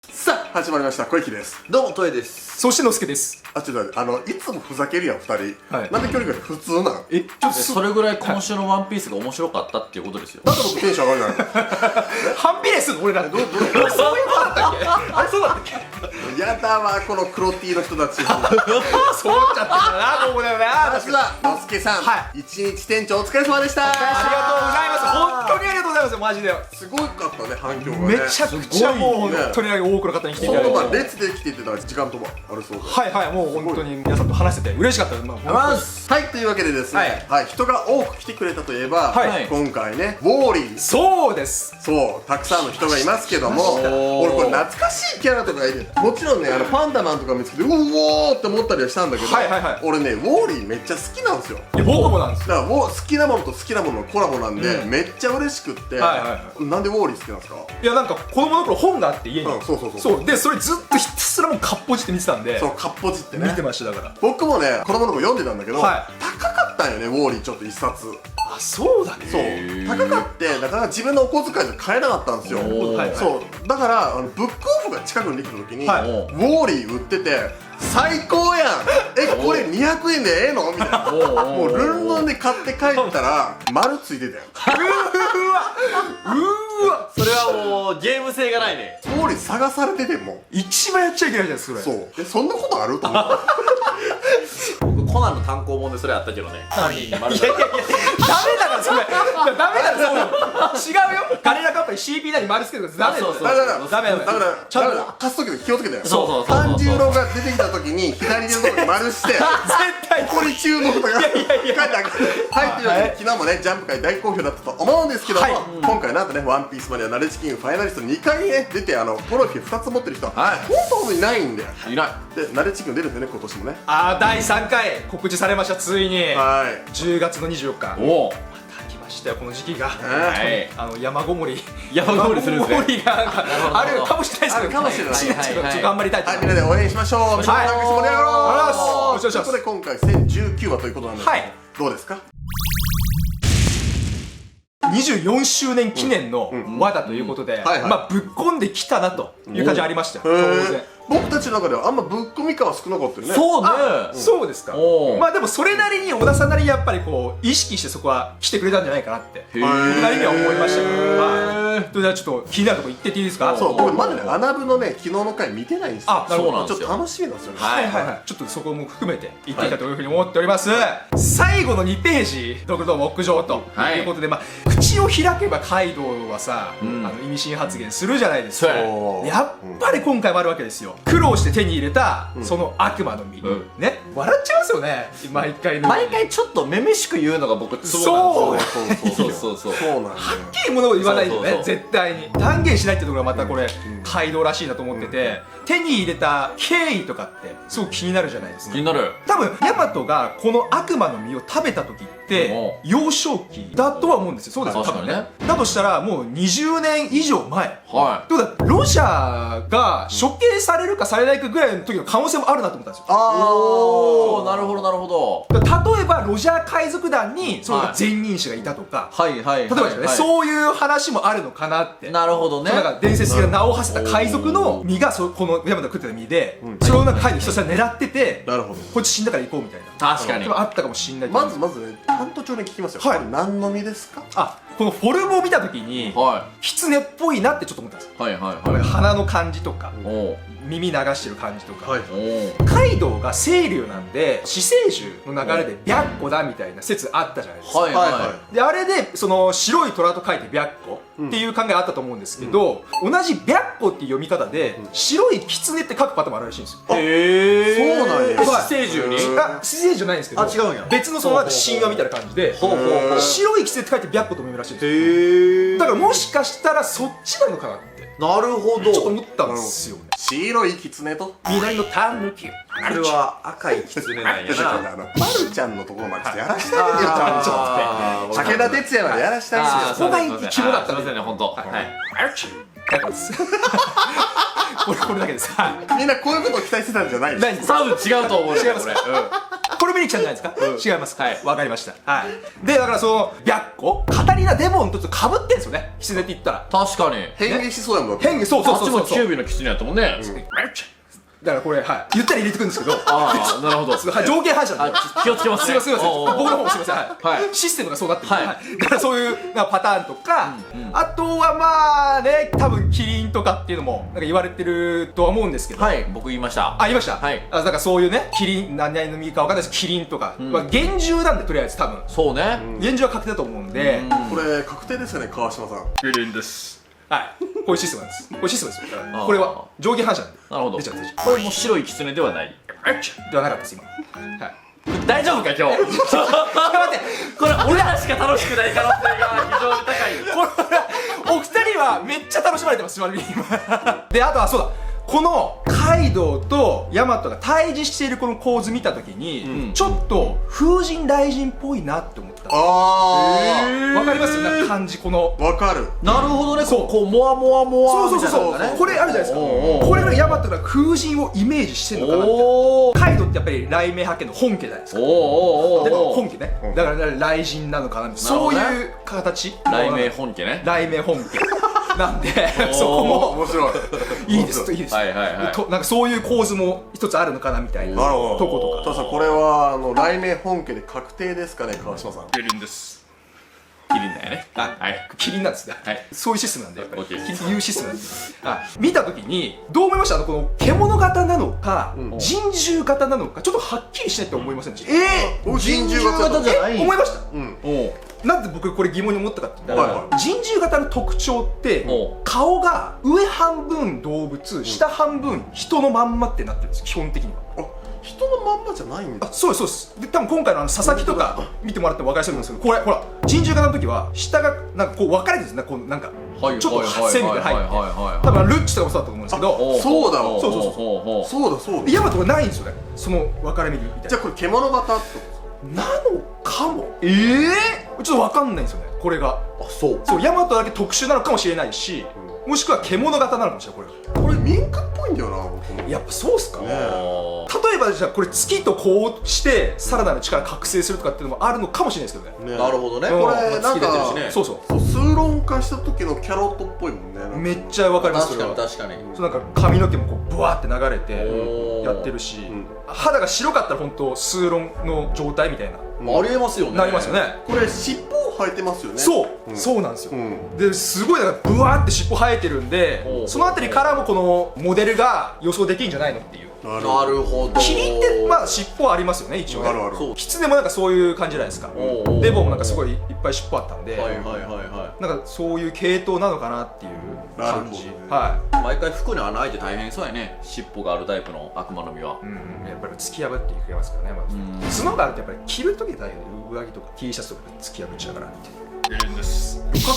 さあ始まりました、小池です。どうも、トエです。そしてのすけです。あ、ちょっといつもふざけるやん2人、はい、なんで距離が普通なん？ちょっとそれぐらい今週のワンピースが面白かったっていうことですよ。だから僕テンション上がるじゃない反比例するの俺ら。そういうことだったっけ？あれそうだったっけ？やだわ、この黒 T の人たち。そうっちゃってるな、ここだよな。まずはのすけさん、一日店長お疲れ様でした。ありがとうございます。本当にありがとうございます。マジで。すごかったね、反響がね。めちゃくちゃもう本当に多くの方に来ていただいて。本当列で来ていただいて時間ともあるそうです。はいはい、もう本当に皆さんと話してて嬉しかったです。はい、というわけでですね、はい、人が多く来てくれたといえば、今回ね、ウォーリー。そうです。そう、たくさんの人がいますけども、俺これ懐かしいキャラとかがいる。もちろんね、パンダマンとか見つけてうおーって思ったりはしたんだけど、俺ね、ウォーリーめっちゃ好きなんですよ。いや、僕もなんですよ。だから好きなものと好きなもののコラボなんで、めっちゃ嬉しくって。なんでウォーリー好きなんですか？いや、なんか子供の頃本があって家に、そうで、それずっとひたすらもうかっぽじって見てたんで。そう、かっぽじってね見てました。だから僕もね、子供の頃読んでたんだけど、高かったんよね、ウォーリーちょっと一冊。あ、そうだね。そう、高かってだから自分のお小遣いで買えなかったんですよ。そうだからブックオフが近くにできた時にウォーリー売ってて最高やん、これ200円でええのみたいな。もうルンルンで買って帰ったら丸ついてたよ。うわ、それはもうゲーム性がないね。ウォーリー探されてても一番やっちゃいけないじゃないですか、それ。そう、そんなことあると思った。僕コナンの単行本でそれあったけどね。ダメだからそれ。ダメだろ、そう違うよ。ガレラカップに CP に丸つけるとダメだよ。ダメだ。ちゃんと貸す時で気をつけてよ。そう炭治郎が出てきた時に左手のところに丸して絶対ここに注目とか書いてある。はい、というわけで昨日もねジャンプ界大好評だったと思うんですけども、今回なんとねワンピースマニアナレッジキングファイナリスト2回ね出てトロフィー2つ持ってる人はほとんどいないんだよ。いないでナレッジキング出るんだよね今年もね。第3回告知されました、ついに。10月の24日。おお、来ましたよ、この時期が。山ごもりするんですね。あるかもしれないですけど、かもしれない。ちょっと頑張りたいとはい、みんなで応援しましょう。盛り上がろう。ということで今回1019話ということなんですけど、どうですか？24周年記念の輪だということで、まあぶっこんできたなという感じありましたよ、当然。僕たちの中ではあんまぶっ込み感は少なかったよね。そうね。そうですか。まあでもそれなりに小田さんなりにやっぱりこう意識してそこは来てくれたんじゃないかなって僕なりには思いましたけど。それではちょっと気になるところ言ってっていいですか？そう、僕まだねアナブのね昨日の回見てないんですよ。あ、なるほど。ちょっと楽しみなんですよね。ちょっとそこも含めて言っていきたいというふうに思っております。最後の2ページ「ドクロ牧場」ということで、まあ口を開けばカイドウはさ意味深発言するじゃないですか。やっぱり今回もあるわけですよ。苦労して手に入れたその悪魔の実ね、笑っちゃいますよね、毎回ちょっとめめしく言うのが僕ツボなんですよ。そうなんだよ。はっきりものを言わないよね、絶対に断言しないってところがまたこれカイドウらしいなと思ってて、手に入れた経緯とかってすごく気になるじゃないですか。気になる。多分ヤマトがこの悪魔の実を食べた時って幼少期だとは思うんですよ。そうですよ、多分ね。だとしたらもう20年以上前ってことはロジャーが処刑されるかされないかぐらいの時の可能性もあるなと思ったんですよ。ああ、なるほどなるほど。例えばロジャー海賊団にその前任者がいたとか、例えばですね、そういう話もあるのかなって。なるほどね。なんか伝説的な名を馳せた海賊の実がこのヤマトが食ってた実で、それをなんかカイドウひたすら狙ってて、こいつ死んだから行こうみたいな。確かにあったかもしんない。まずね、担当長に聞きますよ。これ何の実ですか？このフォルムを見た時に狐っぽいなってちょっと思ったんですよ。鼻の感じとか耳流してる感じとか。カイドウが清流なんで死生樹の流れで白虎だみたいな説あったじゃないですか。であれでその白い虎と書いて白虎っていう考えあったと思うんですけど、同じ白虎っていう読み方で白い狐って書くパターンもあるらしいんですよ。へえ、そうなんや。死生樹に死生樹じゃないんですけど、違うんや。別のそのなんか神話みたいな感じで白い狐って書いて白虎と読むらしいんですよ。だからもしかしたらそっちなのかなってなるほどちょっと思ったんですよね。白い狐と緑のタヌキ、あれは赤い狐なんやな。まるちゃんのところまでやらしたいよ。ちょっと武田鉄矢までやらしたいんですよ。そこが肝だったんですよね、本当。これだけです。みんなこういうことを期待してたんじゃない？多分違うと思う。違います。これ見リキちゃんじゃないですか。違います。はい、わかりました。はい。でだからその白虎カタリナデボンとかぶってんですよね、狐って言ったら。確かに変化しそうやもん。変化、そうそうそうそう。あっちもキュービーの狐やったもんね。だからこれ、はい、言ったら入れてくるんですけど、ああ、なるほど。条件反射なんで。気をつけますね。すいません、僕の方もすいません。はい。システムがそうなってる。はい。だからそういうパターンとか、あとはまあね、多分キリンとかっていうのもなんか言われてるとは思うんですけど。はい、僕言いました。あ、言いました。はい。だからそういうね、キリン、何々の右かわかんないですけど、キリンとか、まあ厳重なんでとりあえず多分。そうね。厳重は確定だと思うんで。これ確定ですよね、川島さん。キリンです。はい、こういうシステムなんです。こういうシステムですよ。これは上下反射なんで。なるほど。出ちゃう。これも白い狐ではない。ではなかったです今。はい。大丈夫か今日。待って、これ俺らしか楽しくない可能性が非常に高い。これお二人はめっちゃ楽しまれてます。で、あとはそうだ。このカイドウとヤマトが対峙しているこの構図見たときに、ちょっと風神雷神っぽいなって思った。わかりますよ、なんか感じ、この。わかる。なるほどね。こうモワモワモワ。そうそうそうそう。これあるじゃないですか。これがヤマトが風神をイメージしてるのかなみたいな。カイドウってやっぱり雷鳴派遣の本家じゃないですか。で本家ね。だから雷神なのかなみたいな。そういう形。雷鳴本家ね。雷鳴本家。なんでそこも面白い。いいですいいです。はいはいはい。なんかそういう構図も一つあるのかなみたいなとことか。確かこれは雷鳴本家で確定ですかね、川島さん。キリンです。キリンだよね。はい。キリンなんですね。はい。そういうシステムなんでやっぱり。キリンいうシステムなんです。見たときにどう思いました？この獣型なのか人獣型なのかちょっとはっきりしないって思いませんでした？人獣型じゃない。思いました。うん。なんで僕これ疑問に思ったかって言ったら、人獣型の特徴って顔が上半分動物、下半分人のまんまってなってるんです、基本的には。人のまんまじゃないんだ。そうですそうです。で多分今回の佐々木とか見てもらっても分かりそうなんですけど、これほら人獣型の時は下がなんかこう分かれてるんですね、こうなんかちょっと線みたいな入って、多分ルッチとかもそうだと思うんですけど。そうだそうヤマトがないんですよね、その分かれ目みたいな。じゃあこれ獣型ってことなのかも。ちょっと分かんないんですよね、これが。そうヤマトだけ特殊なのかもしれないし、もしくは獣型なのかもしれない。これミンクっぽいんだよな。やっぱそうっすかね。例えばじゃあこれ月とこうしてさらなる力覚醒するとかっていうのもあるのかもしれないですけどね。なるほどね。これなんかそうそう数論化した時のキャロットっぽいもんね。めっちゃわかります。確かに確かに。そうなんか髪の毛もこうブワーって流れてやってるし、肌が白かったら本当数論の状態みたいな。ありえますよね。なりますよね。これ尻尾生えてますよね。そうなんですよ。ですごいだからブワーって尻尾生えてるんで、そのあたりからもこのモデルが予想できるんじゃないのっていう。なるほど。キリンってまあ尻尾ありますよね一応ね。キツネもなんかそういう感じじゃないですか。デボもなんかすごいいっぱい尻尾あったんで、なんかそういう系統なのかなっていう感じ。毎回服に穴開いて大変そうやね、尻尾があるタイプの悪魔の実は。やっぱり突き破っていけますからね。角があるとやっぱり着る時大変。上着とか T シャツとか突き破っちゃうからって。過去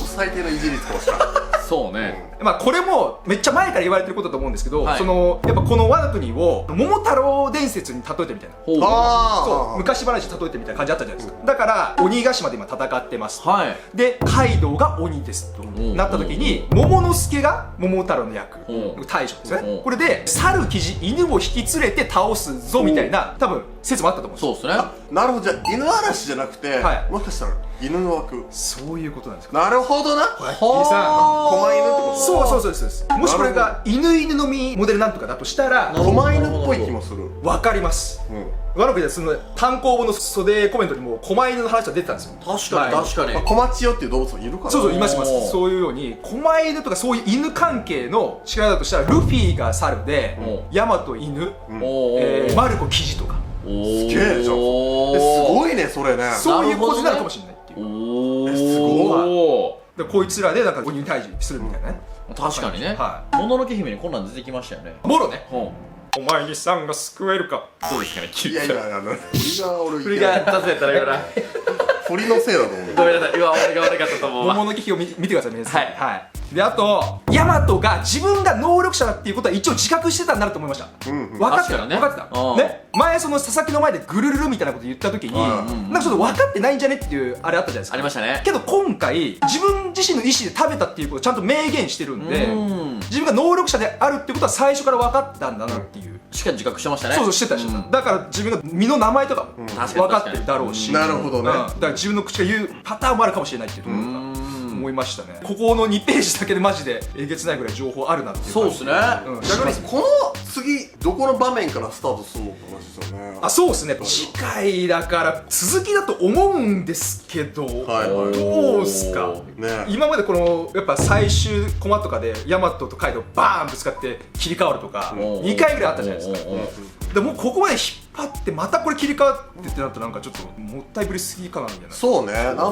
最低のいじりつかもしれない。そうね。まあこれもめっちゃ前から言われてることだと思うんですけど、そのやっぱこのワノ国を桃太郎伝説に例えてみたいな。そう昔話例えてみたいな感じあったじゃないですか。だから鬼ヶ島で今戦ってます。でカイドウが鬼ですとなった時に桃之助が桃太郎の役大将ですね。これで猿キジ犬を引き連れて倒すぞみたいな多分説もあったと思うんです。そうですね。なるほど。じゃあ犬嵐じゃなくてもしかしたら犬の枠。そういうことなんですか。なるほどな。狛犬ってこと。そうです。もしこれが犬の実モデルなんとかだとしたら狛犬っぽい気もする。わかります。ワノ国でその単行本の袖コメントにも狛犬の話が出てたんですよ。確かに。小町よっていう動物もいるから。そういます。そういうように狛犬とかそういう犬関係の力だとしたらルフィが猿でヤマト犬、マルコキジとか。すげえじゃん。すごいねそれね。そういう構図になるかもしれないっていう。すごい。こいつらでなんか鬼に退治するみたいなね。確かにね。もののけ姫にこんなん出てきましたよね。もろね。お前にさんが救えるか。どうですかね。いや振りが雑やったら言うな。振りのせいだと思う。ごめんなさい。俺が悪かったと思う。桃のけ姫を見てください皆さん。であとヤマトが自分が能力者だっていうことは一応自覚してたんだと思いました。分かってたね。前その佐々木の前でグルルルみたいなこと言った時になんかちょっと分かってないんじゃねっていうあれあったじゃないですか。ありましたね。けど今回自分自身の意思で食べたっていうことをちゃんと明言してるんで、自分が能力者であるっていうことは最初から分かったんだなっていう。しっかり自覚してましたね。そうそう、してたし、だから自分が身の名前とかも分かってるだろうし、なるほどね。だから自分の口が言うパターンもあるかもしれないっていうところが思いましたね。ここの2ページだけでマジでえげつないぐらい情報あるなっていう。そうですね。逆にこの次どこの場面からスタートするのって話ですよね。あ、そうですね。次回だから続きだと思うんですけど、どうすかね。今までこのやっぱ最終コマとかでヤマトとカイドウバーンぶつかって切り替わるとか2回ぐらいあったじゃないですか。でもうここまで引っ張ってまたこれ切り替わってってなったらなんかちょっともったいぶりすぎかなみたいな。そうね、なんか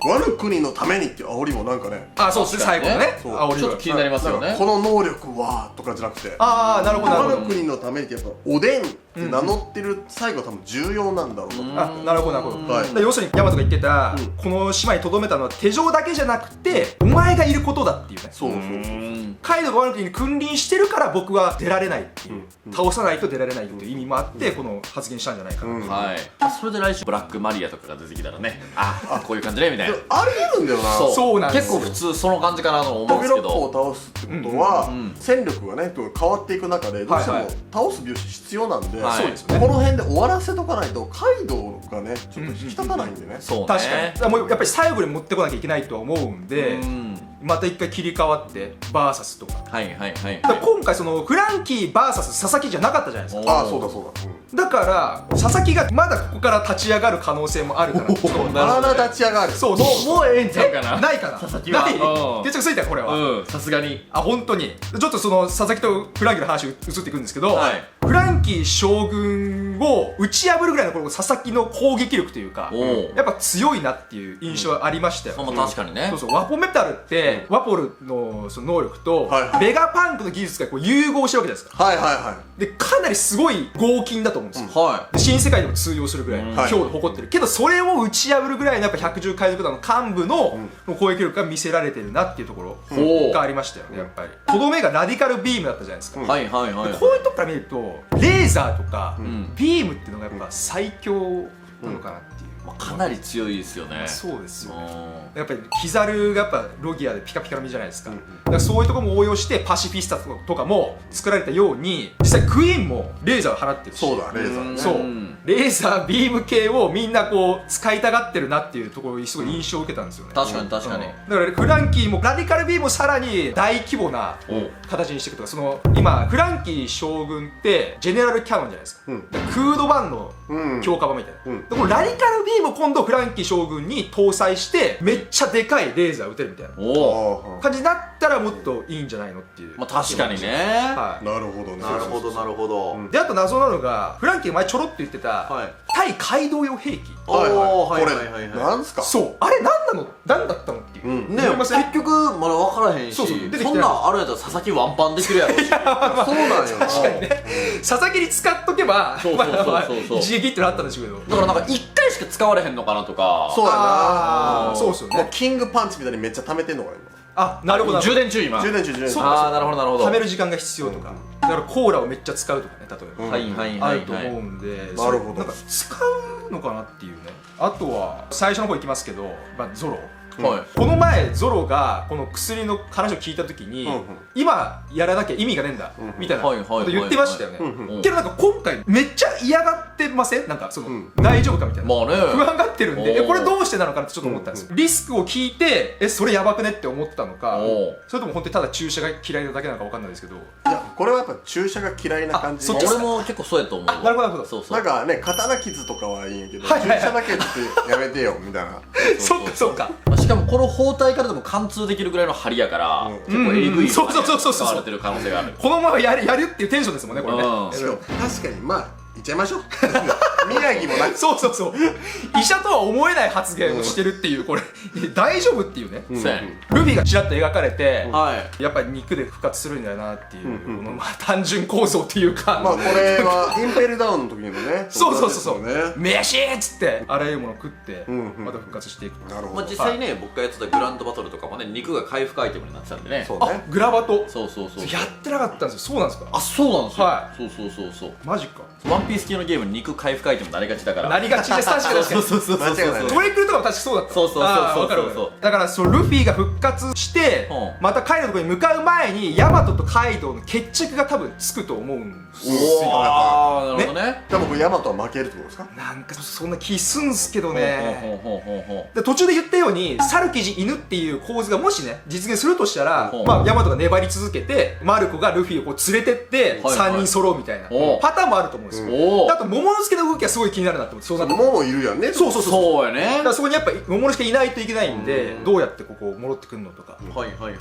ワル国のためにっていう煽りもなんかね。あ、そうですね、最後のね煽りちょっと気になりますよね。この能力はとかじゃなくて、ああ、なるほど、ワル国のためにってやっぱおでんって名乗ってる最後多分重要なんだろうな。あ、なるほどなるほど。要するにヤマトが言ってたこの島にとどめたのは手錠だけじゃなくてお前がいることだっていうね。そうそうそう。カイドウがワル国に君臨してるから僕は出られないっていう、倒さないと出られないっていう意味もあってこの発言したんじゃないかな。はい。それで来週ブラックマリアとかが出てきたらね、あ、こういう感じねみたいな。ありえるんだよな。そうなんですよ。結構普通その感じかなと思うんですけど。飛び六甲を倒すってことは戦力がね変わっていく中でどうしても倒す描写必要なんで、そうですよね。この辺で終わらせとかないとカイドウがねちょっと引き立たないんでね。そうね。確かに。もうやっぱり最後に持ってこなきゃいけないとは思うんで、また一回切り替わってバーサスとか。はいはいはい。今回そのフランキー VS 佐々木じゃなかったじゃないですか。ああ、そうだそうだ。だから佐々木がまだここから立ち上がる可能性もあるから。まだ立ち上がる。そう、もうええんちゃうかな。ないかな。佐々木は。ない。決着ついたよこれは。さすがに。あ、本当に。ちょっとその佐々木とフランキーの話移っていくんですけど、フランキー将軍を打ち破るぐらいのこの佐々木の攻撃力というか、やっぱ強いなっていう印象はありましたよ。確かにね。そうそう、ワポメタルってワポルのその能力とベガパンクの技術がこう融合してるわけじゃないですか。はいはいはで、かなりすごい合金だと思うんですよ。で、新世界でも通用するぐらい強度誇ってるけど、それを打ち破るぐらいのやっぱ百獣海賊団の幹部の攻撃力が見せられてるなっていうところがありましたよね。やっぱりとどめがラディカルビームだったじゃないですか。はいはいはい。こういうとこから見るとレーザーとかビームっていうのがやっぱ最強なのかなっていう。かなり強いですよね。そうですよね。やっぱりキザルがやっぱロギアでピカピカの実じゃないですか。だからそういうところも応用してパシフィスタとかも作られたように、実際クイーンもレーザーを放ってるし。そうだ、レーザーね。そう、レーザービーム系をみんなこう使いたがってるなっていうところにすごい印象を受けたんですよね。確かに確かに。だからフランキーもラディカルビームをさらに大規模な形にしていくとか、その今フランキー将軍ってジェネラルキャノンじゃないですか。クード版の強化版みたいな。でこのラディカルビームを今度フランキー将軍に搭載してめっちゃでかいレーザー撃てるみたいな感じになったらもっといいんじゃないのっていう。まあ確かにね。なるほどね。なるほどなるほど。で、あと謎なのがフランキーが前ちょろっと言ってた対街道用兵器。これなんすか。そう、あれ何だったのっていうね。結局まだ分からへんし、そんなんあるやったら佐々木ワンパンできるやろし。そうなんよ。確かにね。佐々木に使っとけば一撃ってなったんでしょうけど、だからなんか1回しか使われへんのかなとか。そうやな。そうっすよね。キングパンチみたいにめっちゃ溜めてんのかな今。あ、なるほど。充電中今。充電中。ああ、なるほどなるほど。溜める時間が必要とか、だからコーラをめっちゃ使うとかね、例えばはいはいはいあると思うんで、なるほど。なんか使うのかなっていうね。あとは最初の方いきますけど、ゾロ。この前ゾロがこの薬の話を聞いた時に、今やらなきゃ意味がねえんだみたいなこと言ってましたよね。けどなんか今回めっちゃ嫌がってません？なんかその大丈夫かみたいな不安がってるんで、これどうしてなのかなってちょっと思ったんですよ。リスクを聞いてそれやばくねって思ったのか、それとも本当にただ注射が嫌いなだけなのかわかんないですけど。いや、これはやっぱ注射が嫌いな感じ。俺も結構そうやと思う。なるほどなるほど。そうそう。なんかね、刀傷とかはいいんやけど、注射だけってやめてよみたいな。そっかそっか。しかもこの包帯からでも貫通できるぐらいの針やから結構えぐい使われてる可能性がある。このままやるっていうテンションですもんね、これね。確かに、まあいっちゃいましょう。宮城もな。そう医者とは思えない発言をしてるっていう、これ大丈夫っていうね。ルフィがちらっと描かれて、やっぱり肉で復活するんだよなっていう、このまあ単純構造っていうか、まあこれはインペルダウンの時にもね。そう飯っつってあらゆるもの食ってまた復活していく。なるほど。実際ね、僕がやってたグランドバトルとかもね、肉が回復アイテムになってたんでね。あ、グラバト。そうやってなかったんですよ。そうなんですか。あ、そうなんですよ。そう。マジか。ワンピース系のゲームに肉回復アイテムなりがちだから。なりがちです。確かに。そうそうそうそうそう。トリクルとかも確かそうだった。そうそうそうそう。だからそうルフィが復活してまたカイドウのところに向かう前にヤマトとカイドウの決着が多分つくと思うんですよ。ああ、なるほどね。じゃあ僕ヤマトは負けるってことですか？なんかそんな気すんすけどね。で途中で言ったように猿キジ犬っていう構図がもしね実現するとしたら、まあヤマトが粘り続けてマルコがルフィをこう連れてって3人揃うみたいなパターンもあると思うんですよ。あと桃之助の動きはすごい気になるなって思って。そうなって桃いるやんね。そうそうそう。そうやね。だからそこにやっぱ桃之助いないといけないんで、どうやってここ戻ってくるのとかって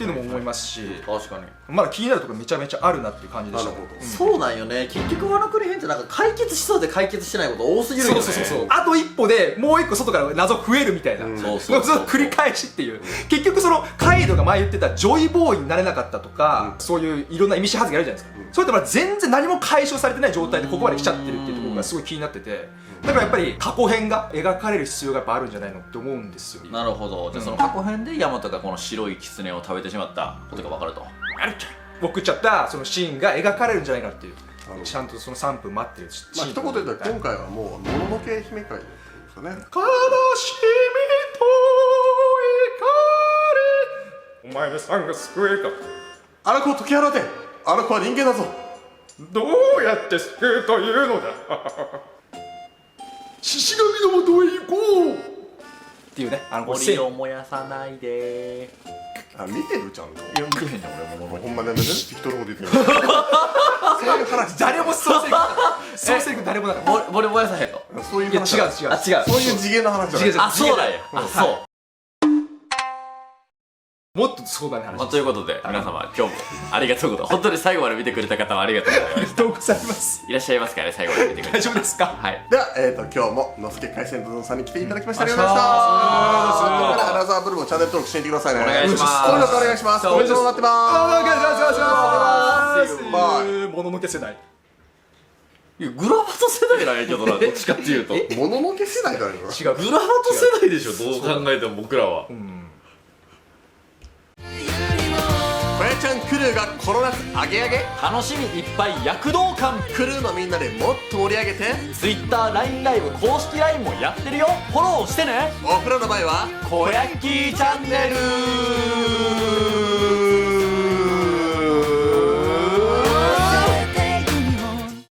いうのも思いますし、確かにまだ気になるところめちゃめちゃあるなっていう感じでした。そうなんよね。結局ワノ国編ってなんか解決しそうで解決してないこと多すぎるよね。そうあと一歩でもう一個外から謎増えるみたいな、その繰り返しっていう。結局そのカイドが前言ってたジョイボーイになれなかったとか、そういういろんな意味深発言あるじゃないですか。それってまだ全然何も解消されてない状態でここまで来ちゃってるっていうところがすごい気になってて、だからやっぱり過去編が描かれる必要がやっぱあるんじゃないのって思うんですよ。なるほど。じゃあその過去編でヤマトがこの白い狐を食べてしまったことが分かると。僕っちゃったそのシーンが描かれるんじゃないかっていう。ちゃんとその3分待ってるシーン。一言で言ったら今回はもうもののけ姫会ですかね。悲しみと怒り、お前のさんが救えか。あの子を解き放て。あの子は人間だぞ。どうやって救うというのだ。獅子神のもとへ行こうっていうね。森を燃やさないで。あ、見てるちゃんと。いや見てへんじゃん俺も。ほんまね、適当なこと言ってる。そういう話誰もそうせいく誰もなかった。森燃やさへんの。そういう話。違う。あ、違う。そういう次元の話じゃない。あ、そうだよ。あ、そう。もっと壮大な話。ということで皆様今日もありがとうございます。本当に最後まで見てくれた方はありがとうございました。ありがとうございます。いらっしゃいますかね、最後まで見てくれて。大丈夫ですか？はい。では、今日ものすけ海鮮丼さんに来ていただきましてありがとうございました。アナザーブルーもチャンネル登録していってくださいね。お願いします。登録お願いします。おめでとうございます。バイ。もののけ世代。いや、グラバト世代なんやけどな、どっちかっていうと。もののけ世代だよ。違う。グラバト世代でしょ、どう考えても僕らは。小屋ちゃんクルーがこの夏アゲアゲ、楽しみいっぱい躍動感。クルーのみんなでもっと盛り上げて Twitter、LINE ライブ公式 LINE もやってるよ。フォローしてね。お風呂の前は小ヤッキーチャンネル。